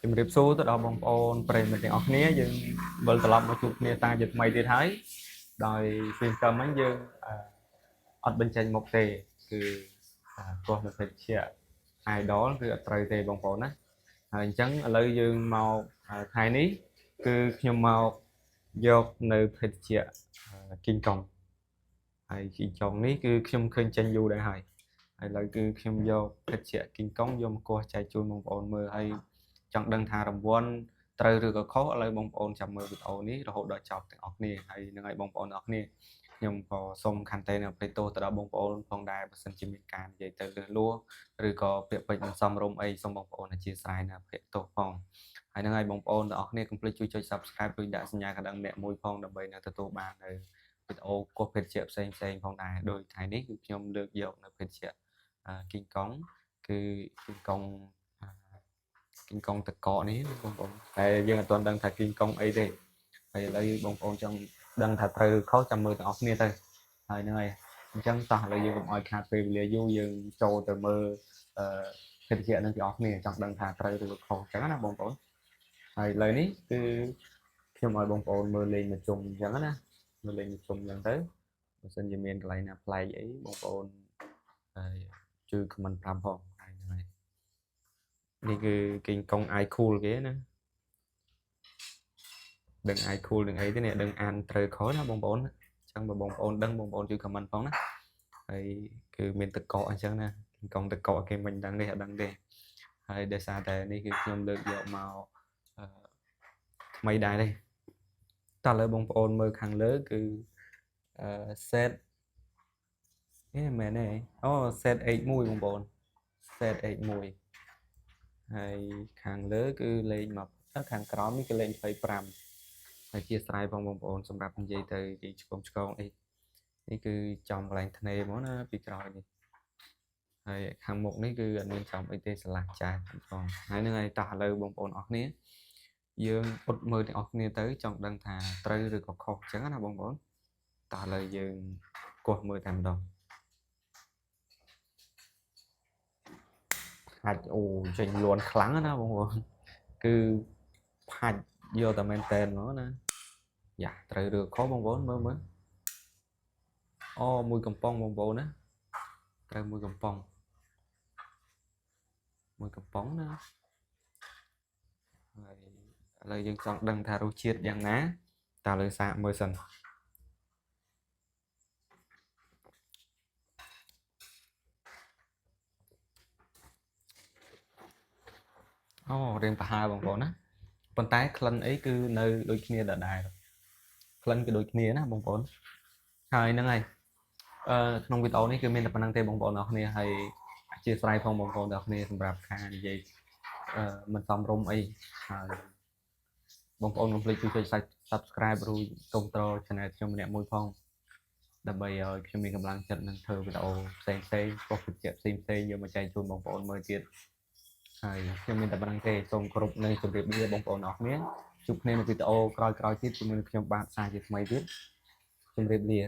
ជំរាបសួរទៅដល់បងប្អូនប្រិយមិត្តទាំងអស់គ្នាយើងវិលត្រឡប់មកជួបគ្នាតាជាថ្មីទៀតហើយដោយពេលកំហ្នឹងយើងអត់បញ្ចេញមុខទេគឺទោះនៅភេទជា idol គឺអត់ត្រូវទេបងប្អូនណាហើយអញ្ចឹងឥឡូវយើងមកថ្ងៃនេះគឺខ្ញុំមកយកនៅភេទជា King Kong ហើយ King Kong នេះគឺខ្ញុំឃើញចេញយូរដែរហើយឥឡូវគឺខ្ញុំយកភេទជា King Kong យកមកគោះចែកជូនបងប្អូនមើលហើយចង់ដឹងថារង្វាន់ត្រូវឬក៏ខុសឥឡូវបងប្អូនចាំមើលវីដេអូនេះរហូតដល់ចប់ទាំងអស់គ្នាហើយនឹងឲ្យបងប្អូនទាំងអស់គ្នាខ្ញុំក៏សូមខន្តីនៅពេលទោសទៅដល់បងប្អូនផងដែរបើសិនជាមានការនិយាយទៅលឺលួឬក៏ពាក្យពេចន៍មិនសមរម្យអីសូមបងប្អូនអធិស្ឋាននៅពេលទោសផងហើយនឹងឲ្យបងប្អូនទាំងអស់គ្នាកុំភ្លេចជួយចុច Subscribe ឬដាក់សញ្ញាកណ្ដឹងអ្នកមួយផងដើម្បីនៅទទួលបាននៅវីដេអូគោះភេទជ្ជៈផ្សេងផងដែរដោយថ្ងៃនេះគឺខ្ញុំលើកយកនៅភេទជ្ជៈ King Kong គឺ King Kong King Kong តកកនេះបងប្អូនតែយើងអត់ទាន់ដឹងថា King Kong អីទេហើយឥឡូវបងប្អូនចង់ដឹងថាត្រូវខុសចាំមើលទាំងអស់គ្នាទៅហើយហ្នឹងហើយអញ្ចឹងតោះឥឡូវយើងកុំឲ្យខាតពេលវេលាយូរយើងចូលទៅមើលភេទជ្ជៈនឹងទាំងអស់គ្នាចង់ដឹងថាត្រូវឬខុសអញ្ចឹងណាបងប្អូនហើយឥឡូវនេះគឺខ្ញុំឲ្យបងប្អូនមើលលេងមកជុំអញ្ចឹងណាមើលលេងមកជុំអញ្ចឹងទៅបើសិនជាមានកន្លែងណាប្លែកអីបងប្អូនហើយជួយ comment ប្រាប់ផងហើយហ្នឹងហើយនេះគឺ King Kong eye cool គេណាដឹង eye cool នឹងអីទេនេះដឹងអានត្រូវខុសណាបងប្អូនអញ្ចឹងបើបងប្អូនដឹងបងប្អូនជួយ comment ផងណាហើយគឺមានតកកអញ្ចឹងណា King Kong តកកគេមិនដឹងទេអត់ដឹងទេហើយដោយសារតែនេះគឺខ្ញុំលើកយកមកថ្មីដែរទេតោះឥឡូវបងប្អូនមើលខាងលើគឺset មែនទេអូ set H1 បងប្អូន set H1 ហើយខាងលើគឺលេខ10ខាងក្រោមនេះគឺលេខ25ហើយជាស្រ័យបងប្អូនសម្រាប់និយាយទៅពីឆ្កងអីនេះគឺចំកន្លែងធ្នេមកណាពីក្រោយនេះហើយខាងមុខនេះគឺអត់មានចំអីទេឆ្លាស់ចាស់ផងហើយនឹងហើយតោះឥឡូវបងប្អូនអស់គ្នាយើងអ៊ុតមើលទាំងអស់គ្នាទៅចង់ដឹងថាត្រូវឬក៏ខុសអញ្ចឹងណាបងប្អូនតោះឥឡូវយើងគោះមើលតែម្ដងអាចអូចេញលួនខ្លាំងណាបងប្អូនគឺផាច់យកតែមែនតែនហ្មងណាយ៉ាត្រូវឬខុសបងប្អូនមើលអូមួយកំប៉ុងបងប្អូនណាត្រូវមួយកំប៉ុងណាហើយឥឡូវយើងចង់ដឹងថារសជាតិយ៉ាងណាតើលើសាកមើលសិនអូរៀងប្រហើរបងប្អូនណាប៉ុន្តែក្លិនអីគឺនៅដូចគ្នាដដែលក្លិនគឺដូចគ្នាណាបងប្អូនហើយហ្នឹងហើយក្នុងវីដេអូនេះគឺមានតែប៉ុណ្្នឹងទេបងប្អូនអរគ្នាហើយអធិស្ឋានផងបងប្អូនទាំងគ្នាសម្រាប់ការនិយាយមិនសមរម្យអីហើយបងប្អូនកុំភ្លេចជួយចុច Subscribe ឬគាំទ្រ Channel ខ្ញុំម្នាក់មួយផងដើម្បីឲ្យខ្ញុំមានកម្លាំងចិត្តនឹងធ្វើវីដេអូផ្សេងៗក៏ផ្សេងយកមកចែកជូនបងប្អូនមើលទៀតហើយខ្ញុំមានតែប៉ុណ្្នឹងទេសូមគោរពនិងជម្រាបលាបងប្អូនអរគ្នាជួបគ្នានៅវីដេអូក្រោយៗទៀតជាមួយនឹងខ្ញុំបាទសាជាថ្មីទៀតជម្រាបលា